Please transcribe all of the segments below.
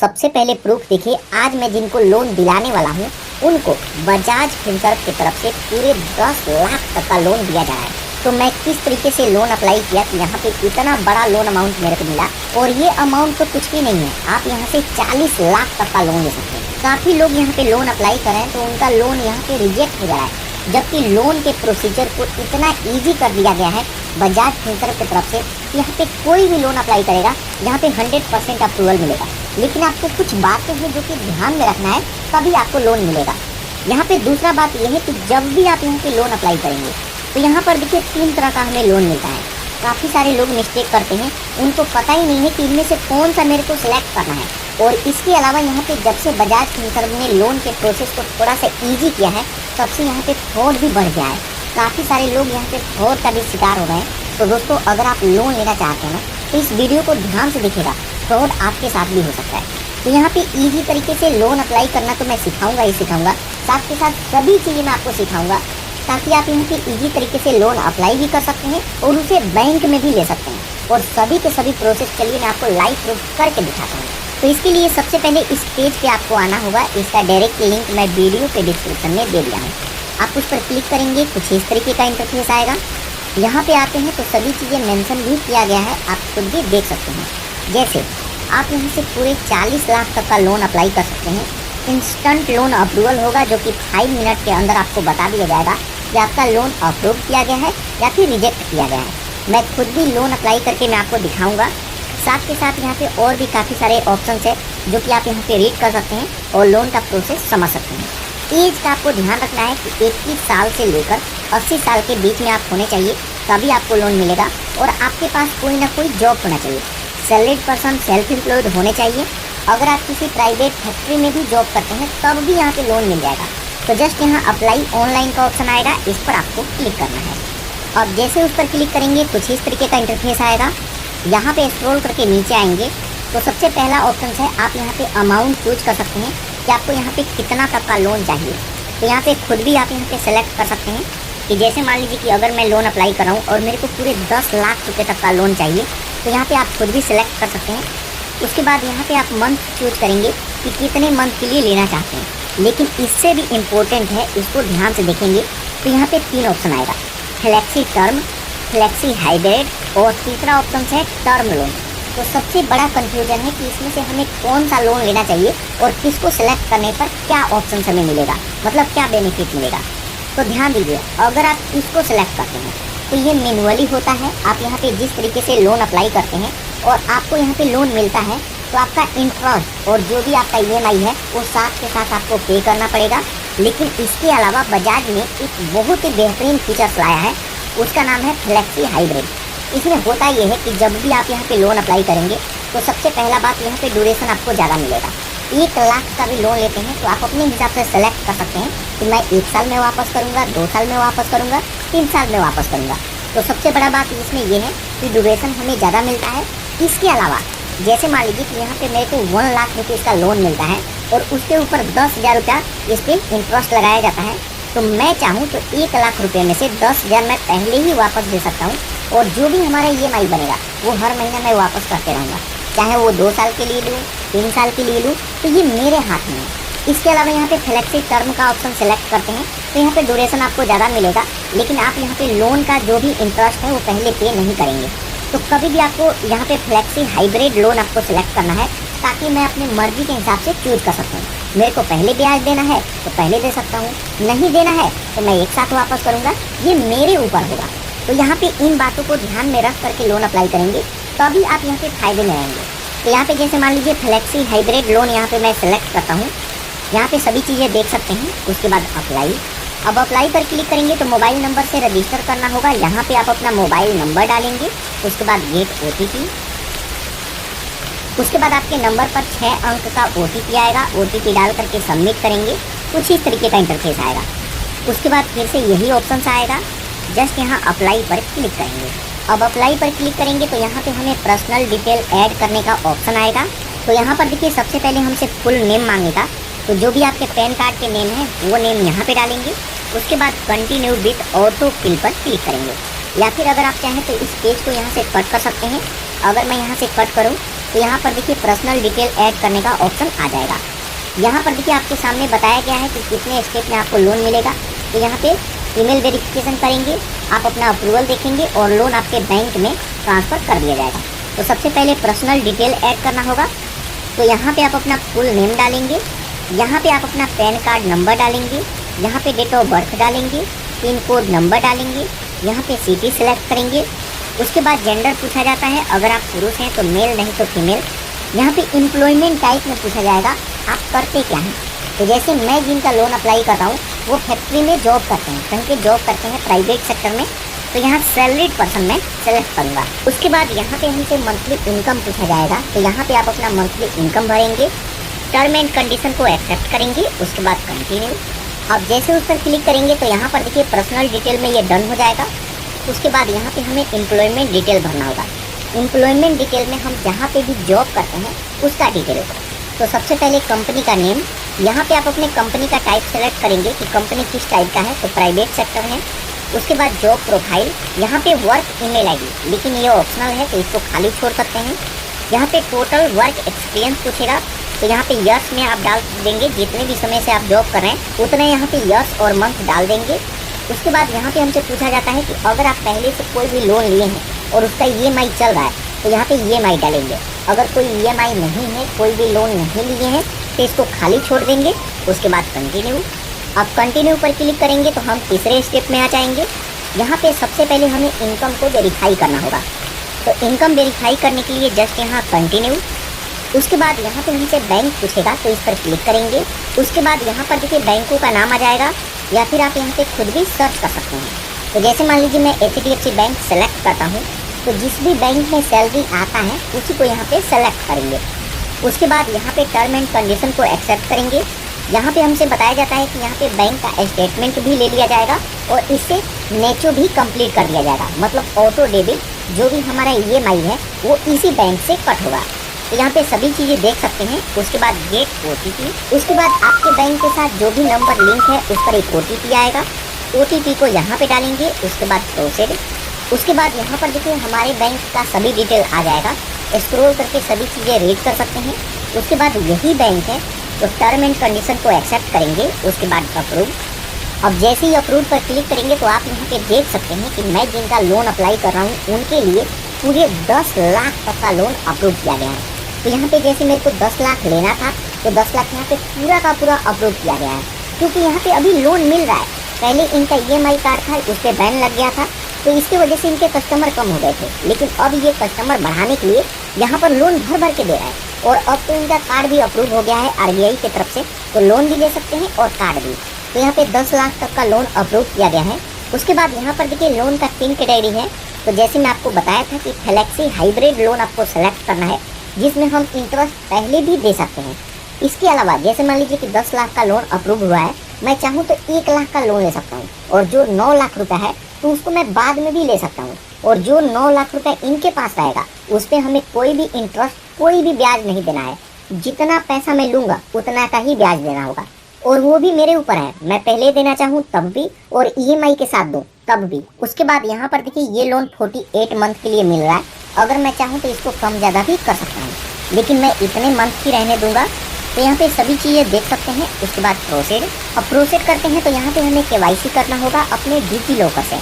सबसे पहले प्रूफ देखिए, आज मैं जिनको लोन दिलाने वाला हूँ उनको बजाज फिनसर्व की तरफ से पूरे 10 लाख तक का लोन दिया जा रहा है। तो मैं किस तरीके से लोन अप्लाई किया कि यहाँ पे इतना बड़ा लोन अमाउंट मेरे को मिला, और ये अमाउंट तो कुछ भी नहीं है, आप यहाँ से 40 लाख तक का लोन ले सकते हैं। काफ़ी लोग यहाँ पे लोन अप्लाई करें तो उनका लोन यहाँ पे रिजेक्ट हो जा रहा है, जबकि लोन के प्रोसीजर को इतना ईजी कर दिया गया है बजाज फिनसर्व की तरफ से। यहाँ पे कोई भी लोन अप्लाई करेगा यहाँ पे 100% अप्रूवल मिलेगा, लेकिन आपको कुछ बातें हैं जो कि ध्यान में रखना है, तभी आपको लोन मिलेगा। यहाँ पे दूसरा बात यह है कि जब भी आप यहाँ पे लोन अप्लाई करेंगे तो यहाँ पर देखिए 3 तरह का हमें लोन मिलता है। काफ़ी सारे लोग मिस्टेक करते हैं, उनको पता ही नहीं है कि इनमें से कौन सा मेरे को सिलेक्ट करना है। और इसके अलावा यहाँ पे जब से बजाज फिनसर्व ने लोन के प्रोसेस को थोड़ा सा ईजी किया है, तब से यहाँ पे फ्रॉड भी बढ़ गया है। काफ़ी सारे लोग यहाँ पे फ्रॉड का भी शिकार हो रहे हैं। तो दोस्तों, अगर आप लोन लेना चाहते हैं ना तो इस वीडियो को ध्यान से देखिएगा, फ्रॉड आपके साथ भी हो सकता है। तो यहाँ पे ईजी तरीके से लोन अप्लाई करना तो मैं सिखाऊंगा ही सिखाऊंगा, साथ के साथ सभी चीज़ें मैं आपको सिखाऊंगा, ताकि आप यहाँ पे ईजी तरीके से लोन अप्लाई भी कर सकते हैं और उसे बैंक में भी ले सकते हैं। और सभी के सभी प्रोसेस चलिए मैं आपको लाइव प्रूफ करके दिखाता हूँ। तो इसके लिए सबसे पहले इस पेज पे आपको आना होगा। इसका डायरेक्ट लिंक मैं वीडियो के डिस्क्रिप्शन में दे दिया हूँ। आप उस पर क्लिक करेंगे, कुछ इस तरीके का इंटरफेस आएगा। यहाँ पे आते हैं तो सभी चीज़ें मेंशन भी किया गया है, आप खुद भी देख सकते हैं। जैसे आप यहाँ से पूरे 40 लाख तक का लोन अप्लाई कर सकते हैं। इंस्टेंट लोन अप्रूवल होगा, जो कि 5 मिनट के अंदर आपको बता दिया जाएगा कि आपका लोन अप्रूव किया गया है या फिर रिजेक्ट किया गया है। मैं खुद भी लोन अप्लाई करके मैं आपको दिखाऊंगा। साथ के साथ यहाँ पे और भी काफ़ी सारे ऑप्शंस है जो कि आप यहाँ पे रीड कर सकते हैं और लोन का प्रोसेस समझ सकते हैं। एज का आपको ध्यान रखना है कि 21 साल से लेकर 80 साल के बीच में आप होने चाहिए, तभी आपको लोन मिलेगा। और आपके पास कोई ना कोई जॉब होना चाहिए, सैलरीड पर्सन, सेल्फ एम्प्लॉयड होने चाहिए। अगर आप किसी प्राइवेट फैक्ट्री में भी जॉब करते हैं तब भी यहाँ पे लोन मिल जाएगा। तो जस्ट यहाँ अप्लाई ऑनलाइन का ऑप्शन आएगा, इस पर आपको क्लिक करना है। अब जैसे उस पर क्लिक करेंगे कुछ इस तरीके का इंटरफेस आएगा। यहाँ पे स्क्रॉल करके नीचे आएंगे तो सबसे पहला ऑप्शन है, आप यहाँ पे अमाउंट चूज कर सकते हैं कि आपको यहाँ पे कितना तक का लोन चाहिए। तो यहाँ पे खुद भी आप यहाँ पे सेलेक्ट कर सकते हैं कि जैसे मान लीजिए कि अगर मैं लोन अप्लाई कर रहा हूँ और मेरे को पूरे 10 लाख रुपये तक का लोन चाहिए, तो यहाँ पे आप खुद भी सिलेक्ट कर सकते हैं। उसके बाद यहाँ पे आप मंथ चूज करेंगे कि कितने मंथ के लिए लेना चाहते हैं। लेकिन इससे भी इम्पोर्टेंट है, इसको ध्यान से देखेंगे तो यहाँ पे 3 ऑप्शन आएगा, फ्लेक्सी टर्म, फ्लेक्सी हाइब्रिड और तीसरा ऑप्शन है टर्म लोन। तो सबसे बड़ा कंफ्यूजन है कि इसमें से हमें कौन सा लोन लेना चाहिए और किसको सिलेक्ट करने पर क्या ऑप्शन हमें मिलेगा, मतलब क्या बेनिफिट मिलेगा। तो ध्यान दीजिए, अगर आप इसको सिलेक्ट करते हैं तो ये मैनुअली होता है। आप यहाँ पे जिस तरीके से लोन अप्लाई करते हैं और आपको यहाँ पे लोन मिलता है, तो आपका इंटरेस्ट और जो भी आपका EMI है वो साथ के साथ आपको पे करना पड़ेगा। लेकिन इसके अलावा बजाज ने एक बहुत ही बेहतरीन फीचर्स लाया है, उसका नाम है फ्लेक्सी हाइब्रिड। इसमें होता ये है कि जब भी आप यहाँ पे लोन अप्लाई करेंगे तो सबसे पहला बात यहाँ पे ड्यूरेशन आपको ज़्यादा मिलेगा। 1 लाख का भी लोन लेते हैं तो आप अपने हिसाब से सेलेक्ट कर सकते हैं कि मैं 1 साल में वापस करूँगा, 2 साल में वापस करूँगा, 3 साल में वापस करूँगा। तो सबसे बड़ा बात इसमें यह है कि ड्यूरेशन हमें ज़्यादा मिलता है। इसके अलावा जैसे मान लीजिए कि यहाँ पे मेरे को 1 लाख रुपये इसका लोन मिलता है और उसके ऊपर 10,000 रुपया इस पर इंटरेस्ट लगाया जाता है। तो मैं चाहूँ तो 1 लाख रुपये में से 10,000 मैं पहले ही वापस दे सकता हूँ, और जो भी हमारा EMI बनेगा वो हर महीने मैं वापस करते रहूँगा, चाहे वो 2 साल के लिए लूँ, 3 साल के लिए लूँ, तो ये मेरे हाथ में है। इसके अलावा यहाँ पे फ्लेक्सी टर्म का ऑप्शन सेलेक्ट करते हैं तो यहाँ पे ड्यूरेशन आपको ज़्यादा मिलेगा, लेकिन आप यहाँ पे लोन का जो भी इंटरेस्ट है वो पहले पे नहीं करेंगे। तो कभी भी आपको यहाँ पे फ्लेक्सी हाइब्रिड लोन आपको सेलेक्ट करना है, ताकि मैं अपनी मर्जी के हिसाब से चूज कर सकता हूँ। मेरे को पहले ब्याज देना है तो पहले दे सकता हूँ, नहीं देना है तो मैं एक साथ वापस करूँगा, ये मेरे ऊपर होगा। तो यहाँ पे इन बातों को ध्यान में रख करके लोन अप्लाई करेंगे, तभी आप यहाँ पे फायदे में रहेंगे। तो यहाँ पे जैसे मान लीजिए फ्लेक्सी हाइब्रिड लोन यहाँ पे मैं सेलेक्ट करता हूँ, यहाँ पे सभी चीज़ें देख सकते हैं। उसके बाद अप्लाई, अब अप्लाई पर क्लिक करेंगे तो मोबाइल नंबर से रजिस्टर करना होगा। यहाँ पे आप अपना मोबाइल नंबर डालेंगे, उसके बाद गेट OTP, उसके बाद आपके नंबर पर 6 अंक का OTP आएगा। OTP डाल करके सबमिट करेंगे, कुछ इस तरीके का इंटरफेस आएगा। उसके बाद फिर से यही ऑप्शन आएगा, जस्ट यहाँ अप्लाई पर क्लिक करेंगे। अब अप्लाई पर क्लिक करेंगे तो यहाँ पे हमें पर्सनल डिटेल ऐड करने का ऑप्शन आएगा। तो यहाँ पर देखिए सबसे पहले हमसे फुल नेम मांगेगा, तो जो भी आपके पैन कार्ड के नेम है वो नेम यहाँ पे डालेंगे। उसके बाद कंटिन्यू विथ ऑटो फिल पर क्लिक करेंगे, या फिर अगर आप चाहें तो इस पेज को यहाँ से कट कर सकते हैं। अगर मैं यहाँ से कट करूँ तो यहाँ पर देखिए पर्सनल डिटेल ऐड करने का ऑप्शन आ जाएगा। यहाँ पर देखिए आपके सामने बताया गया है कि कितने स्टेप में आपको लोन मिलेगा। तो यहाँ पे ईमेल वेरिफिकेशन करेंगे, आप अपना अप्रूवल देखेंगे और लोन आपके बैंक में ट्रांसफ़र कर दिया जाएगा। तो सबसे पहले पर्सनल डिटेल ऐड करना होगा। तो यहाँ पे आप अपना फुल नेम डालेंगे, यहाँ पे आप अपना पैन कार्ड नंबर डालेंगे, यहाँ पे डेट ऑफ बर्थ डालेंगे, पिन कोड नंबर डालेंगे, यहाँ पे सिटी सेलेक्ट करेंगे। उसके बाद जेंडर पूछा जाता है, अगर आप पुरुष हैं तो मेल, नहीं तो फीमेल। यहाँ पे एम्प्लॉयमेंट टाइप में पूछा जाएगा आप करते क्या हैं। तो जैसे मैं जिनका लोन अप्लाई कर रहा हूँ वो फैक्ट्री में जॉब करते हैं, कहीं पे जॉब करते हैं प्राइवेट सेक्टर में, तो यहाँ सैलरीड पर्सन मैं सेलेक्ट करूँगा। उसके बाद यहाँ पे हमसे मंथली इनकम पूछा जाएगा। तो यहाँ पे आप अपना मंथली इनकम भरेंगे, टर्म एंड कंडीशन को एक्सेप्ट करेंगे, उसके बाद कंटिन्यू। अब जैसे उस पर क्लिक करेंगे तो यहाँ पर देखिए पर्सनल डिटेल में ये डन हो जाएगा। उसके बाद यहाँ पे हमें एम्प्लॉयमेंट डिटेल भरना होगा। एम्प्लॉयमेंट डिटेल में हम जहाँ पे भी जॉब करते हैं उसका डिटेल होगा। तो सबसे पहले कंपनी का नेम, यहाँ पे आप अपने कंपनी का टाइप सेलेक्ट करेंगे कि कंपनी किस टाइप का है, तो प्राइवेट सेक्टर है। उसके बाद जॉब प्रोफाइल, यहाँ पे वर्क ईमेल आईडी, लेकिन ये ऑप्शनल है तो इसको खाली छोड़ सकते हैं। यहाँ पे टोटल वर्क एक्सपीरियंस पूछेगा, तो यहाँ पे यर्स में आप डाल देंगे, जितने भी समय से आप जॉब कर रहे हैं उतने यहाँ पे यर्स और मंथ डाल देंगे। उसके बाद यहाँ पे हमसे पूछा जाता है कि अगर आप पहले से कोई भी लोन लिए हैं और उसका EMI चल रहा है तो यहाँ पे EMI डालेंगे। अगर कोई EMI नहीं है, कोई भी लोन नहीं लिए हैं तो इसको खाली छोड़ देंगे। उसके बाद कंटिन्यू। अब कंटिन्यू पर क्लिक करेंगे तो हम तीसरे स्टेप में आ जाएंगे। यहाँ पे सबसे पहले हमें इनकम को वेरीफाई करना होगा। तो इनकम वेरीफाई करने के लिए जस्ट यहाँ कंटिन्यू। उसके बाद यहाँ पे हमसे बैंक पूछेगा तो इस पर क्लिक करेंगे। उसके बाद यहाँ पर देखिए बैंकों का नाम आ जाएगा, या फिर आप यहाँ पे खुद भी सर्च कर सकते हैं। तो जैसे मान लीजिए मैं HDFC बैंक सेलेक्ट करता हूँ, तो जिस भी बैंक में सैलरी आता है उसी को यहाँ पे सेलेक्ट करेंगे। उसके बाद यहाँ पे टर्म एंड कंडीशन को एक्सेप्ट करेंगे। यहाँ पे हमसे बताया जाता है कि यहाँ पे बैंक का स्टेटमेंट भी ले लिया जाएगा और इससे नेचो भी कंप्लीट कर दिया जाएगा, मतलब ऑटो डेबिट जो भी हमारा EMI है वो इसी बैंक से कट होगा। तो यहाँ पे सभी चीज़ें देख सकते हैं। उसके बाद गेट OTP, उसके बाद आपके बैंक के साथ जो भी नंबर लिंक है उस पर एक OTP आएगा, OTP को यहाँ पे डालेंगे। उसके बाद प्रोसीड। उसके बाद यहाँ पर देखिए हमारे बैंक का सभी डिटेल आ जाएगा, स्क्रॉल करके सभी चीज़ें रीड कर सकते हैं। उसके बाद यही बैंक है तो टर्म एंड कंडीशन को एक्सेप्ट करेंगे। उसके बाद अप्रूव। अब जैसे ही अप्रूव पर क्लिक करेंगे तो आप यहाँ पे देख सकते हैं कि मैं जिनका लोन अप्लाई कर रहा हूँ उनके लिए पूरे 10 लाख तक का लोन अप्रूव किया गया है। तो यहाँ पे जैसे मेरे को 10 लाख लेना था तो 10 लाख यहाँ पे पूरा का पूरा अप्रूव किया गया है, क्योंकि यहाँ पे अभी लोन मिल रहा है। पहले इनका EMI कार्ड था, उस पर बैन लग गया था, तो इसकी वजह से इनके कस्टमर कम हो गए थे। लेकिन अब ये कस्टमर बढ़ाने के लिए यहाँ पर लोन भर भर के दे रहा है, और अब तो इनका कार्ड भी अप्रूव हो गया है RBI की तरफ से, तो लोन भी ले सकते हैं और कार्ड भी। तो यहाँ पे 10 लाख तक का लोन अप्रूव किया गया है। उसके बाद यहाँ पर देखिए लोन का 3 कैटेगरी है। तो जैसे मैं आपको बताया था कि फ्लेक्सी हाइब्रिड लोन आपको सेलेक्ट करना है, जिसमें हम इंटरेस्ट पहले भी दे सकते हैं। इसके अलावा जैसे मान लीजिए कि 10 लाख का लोन अप्रूव हुआ है, मैं चाहूँ तो 1 लाख का लोन ले सकता हूँ, और जो 9 लाख रुपए है तो उसको मैं बाद में भी ले सकता हूँ। और जो 9 लाख रुपए इनके पास रहेगा उस पर हमें कोई भी इंटरेस्ट, कोई भी ब्याज नहीं देना है। जितना पैसा मैं लूँगा उतना का ही ब्याज देना होगा, और वो भी मेरे ऊपर है, मैं पहले देना चाहूँ तब भी और EMI के साथ दूँ तब भी। उसके बाद यहाँ पर देखिए ये लोन 48 मंथ के लिए मिल रहा है। अगर मैं चाहूँ तो इसको कम ज़्यादा भी कर सकता हूँ, लेकिन मैं इतने मंथ की रहने दूंगा। तो यहाँ पे सभी चीज़ें देख सकते हैं। उसके बाद प्रोसीड। अब प्रोसीड करते हैं तो यहाँ पे हमें KYC करना होगा अपने DigiLocker से।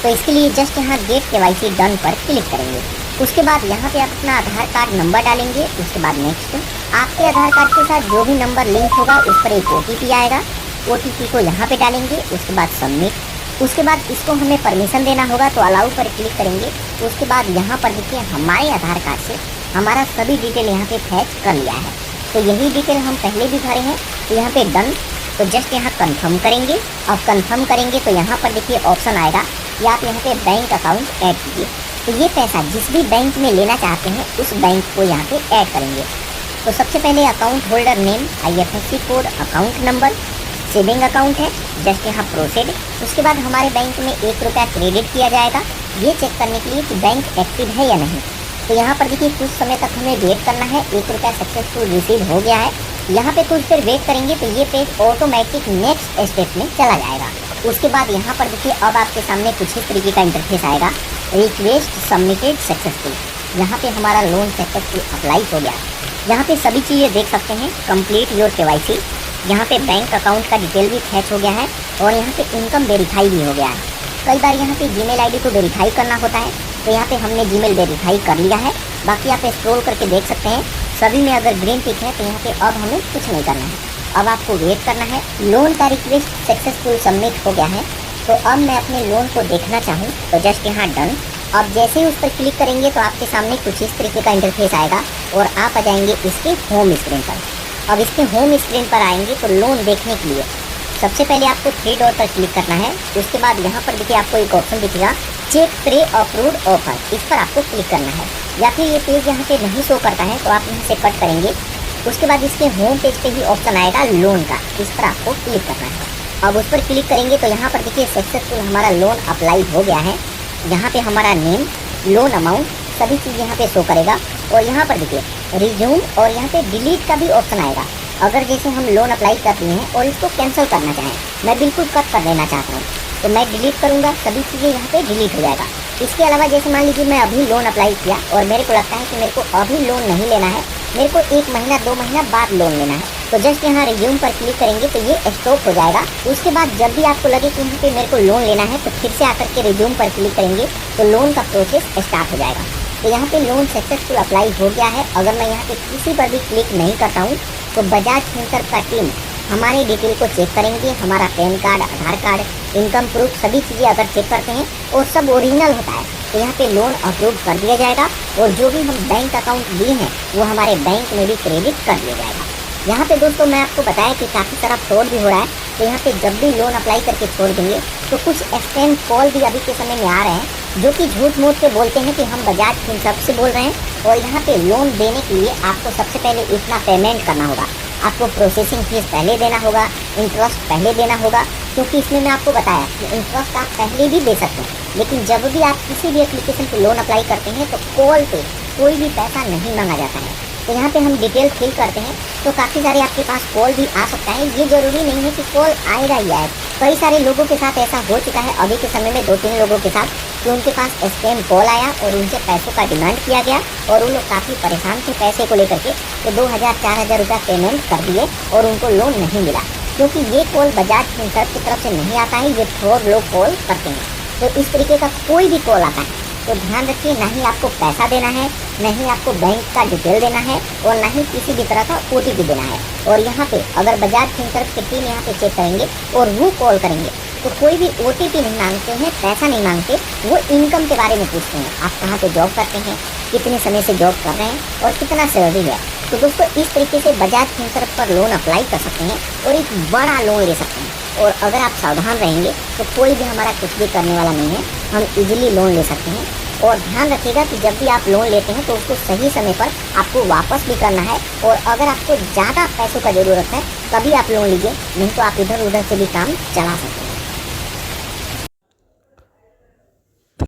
तो इसके लिए जस्ट यहाँ गेट KYC डन पर क्लिक करेंगे। उसके बाद यहाँ पे आप अपना आधार कार्ड नंबर डालेंगे। उसके बाद नेक्स्ट। आपके आधार कार्ड के साथ जो भी नंबर लिंक होगा उस पर एक OTP आएगा, OTP को यहाँ पे डालेंगे। उसके बाद सबमिट। उसके बाद इसको हमें परमिशन देना होगा, तो अलाउ पर क्लिक करेंगे। उसके बाद यहाँ पर देखिए हमारे आधार कार्ड से हमारा सभी डिटेल यहाँ पे फैच कर लिया है। तो यही डिटेल हम पहले भी भरे हैं, तो यहाँ पे डन। तो जस्ट यहाँ कंफर्म करेंगे। अब कंफर्म करेंगे तो यहाँ पर देखिए ऑप्शन आएगा कि आप यहाँ पे बैंक अकाउंट ऐड कीजिए। तो ये पैसा जिस भी बैंक में लेना चाहते हैं उस बैंक को यहाँ पे ऐड करेंगे। तो सबसे पहले account holder name, IFSC code, account number, saving account है, जस्ट यहाँ प्रोसीड। उसके बाद हमारे बैंक में 1 रुपया क्रेडिट किया जाएगा, ये चेक करने के लिए कि बैंक एक्टिव है या नहीं। तो यहाँ पर देखिए कुछ समय तक हमें वेट करना है। 1 रुपया सक्सेसफुल रिसीव हो गया है। यहाँ पे कुछ देर वेट करेंगे तो ये पेज ऑटोमेटिक नेक्स्ट स्टेप में चला जाएगा। उसके बाद यहाँ पर देखिए अब आपके सामने कुछ इस तरीके का इंटरफेस आएगा, रिक्वेस्ट सबमिटेड सक्सेसफुल। यहाँ पे हमारा लोन सक्सेसफुल अप्लाई हो गया। यहाँ पे सभी चीज़ें देख सकते हैं, कंप्लीट योर केवाईसी। यहाँ पे बैंक अकाउंट का डिटेल भी फैच हो गया है और यहाँ पे इनकम वेरीफाई भी हो गया है। कई बार यहाँ पे जीमेल आईडी को वेरीफाई करना होता है, तो यहाँ पे हमने जीमेल वेरीफाई कर लिया है। बाकी यहाँ पे स्क्रॉल करके देख सकते हैं, सभी में अगर ग्रीन टिक है तो यहाँ पे अब हमें कुछ नहीं करना है। अब आपको वेट करना है। लोन का रिक्वेस्ट सक्सेसफुल सबमिट हो गया है। तो अब मैं अपने लोन को देखना चाहूँ तो जस्ट यहाँ डन। अब जैसे ही उस पर क्लिक करेंगे तो आपके सामने कुछ इस तरीके का इंटरफेस आएगा और आप आ जाएंगे इसके होम स्क्रीन पर। अब इसके होम स्क्रीन पर आएंगे तो लोन देखने के लिए सबसे पहले आपको थ्री डॉट पर क्लिक करना है। उसके बाद यहाँ पर देखिए आपको एक ऑप्शन दिखेगा, चेक प्री अप्रूव्ड ऑफर, इस पर आपको क्लिक करना है। या फिर ये पेज यहाँ पे नहीं शो करता है तो आप यहाँ से कट करेंगे। उसके बाद इसके होम पेज पे ही ऑप्शन आएगा लोन का, इस पर आपको क्लिक करना है। अब उस पर क्लिक करेंगे तो यहाँ पर देखिए सक्सेसफुल हमारा लोन अप्लाई हो गया है। यहाँ पे हमारा नेम, लोन अमाउंट, सभी चीज़ यहाँ पे शो करेगा। और यहाँ पर देखिए रिज्यूम और यहाँ पे डिलीट का भी ऑप्शन आएगा। अगर जैसे हम लोन अप्लाई करते हैं और इसको कैंसिल करना चाहें, मैं बिल्कुल कट कर देना चाहता हूँ तो मैं डिलीट करूँगा, सभी चीज़ें यहाँ पे डिलीट हो जाएगा। इसके अलावा जैसे मान लीजिए मैं अभी लोन अप्लाई किया और मेरे को लगता है कि मेरे को अभी लोन नहीं लेना है, मेरे को 1 महीना 2 महीना बाद लोन लेना है, तो जस्ट यहाँ रिज्यूम पर क्लिक करेंगे तो ये स्टॉप हो जाएगा। उसके बाद जब भी आपको लगे कि यहाँ पे मेरे को लोन लेना है तो फिर से आकर के रिज्यूम पर क्लिक करेंगे तो लोन का प्रोसेस स्टार्ट हो जाएगा। तो यहाँ पे लोन सक्सेसफुल अप्लाई हो गया है। अगर मैं यहाँ पे किसी पर भी क्लिक नहीं करता हूँ तो बजाज फिनसर्व का टीम हमारी डिटेल को चेक करेंगे। हमारा पैन कार्ड, आधार कार्ड, इनकम प्रूफ, सभी चीज़ें अगर चेक करते हैं और सब ओरिजिनल होता है तो यहाँ पे लोन अप्रूव कर दिया जाएगा और जो भी हम बैंक अकाउंट दिए हैं वो हमारे बैंक में भी क्रेडिट कर दिया जाएगा। यहाँ पे दोस्तों मैं आपको बताया कि काफ़ी सारा फ्रॉड भी हो रहा है, तो यहाँ पे जब भी लोन अप्लाई करके छोड़ देंगे तो कुछ स्कैम कॉल भी अभी के समय में आ रहे हैं जो कि झूठ मूठ के बोलते हैं कि हम बजाज फिनसर्व से बोल रहे हैं और यहाँ पे लोन देने के लिए आपको सबसे पहले इतना पेमेंट करना होगा, आपको प्रोसेसिंग फीस पहले देना होगा, इंटरेस्ट पहले देना होगा। क्योंकि इसमें मैं आपको बताया कि इंटरेस्ट आप पहले भी दे सकते हैं, लेकिन जब भी आप किसी भी एप्लीकेशन पे लोन अप्लाई करते हैं तो कॉल पे कोई भी पैसा नहीं मांगा जाता है। तो यहाँ पे हम डिटेल फिल करते हैं तो काफ़ी सारे आपके पास कॉल भी आ सकता है। ये ज़रूरी नहीं है कि कॉल आएगा ही आए। कई सारे लोगों के साथ ऐसा हो चुका है अभी के समय में, 2-3 लोगों के साथ, कि उनके पास स्कैम कॉल आया और उनसे पैसों का डिमांड किया गया और उन लोग काफ़ी परेशान थे पैसे को लेकर के, तो 2000-4000 रुपया पेमेंट कर दिए और उनको लोन नहीं मिला। क्योंकि ये कॉल बजाज फिनसर्व की तरफ से नहीं आता है, ये फ्रॉड लोग कॉल करते हैं। तो इस तरीके का कोई भी कॉल आता है तो ध्यान रखिए, ना ही आपको पैसा देना है, ना ही आपको बैंक का डिटेल देना है और ना ही किसी भी तरह का OTP देना है। और यहाँ पे अगर बजाज फिनसर्व की टीम यहाँ पे चेक करेंगे और वो कॉल करेंगे तो कोई भी OTP नहीं मांगते हैं, पैसा नहीं मांगते, वो इनकम के बारे में पूछते हैं। आप कहाँ पे जॉब करते हैं, कितने समय से जॉब कर रहे हैं और कितना सैलरी है। तो दोस्तों इस तरीके से बजाज फिनसर्व पर लोन अप्लाई कर सकते हैं और एक बड़ा लोन ले सकते हैं। और अगर आप सावधान रहेंगे तो कोई भी हमारा कुछ भी करने वाला नहीं है, हम इजीली लोन ले सकते हैं। और ध्यान रखिएगा कि जब भी आप लोन लेते हैं तो उसको सही समय पर आपको वापस भी करना है। और अगर आपको ज़्यादा पैसों का ज़रूरत है तभी आप लोन लीजिए, नहीं तो आप इधर उधर से भी काम चला सकते हैं।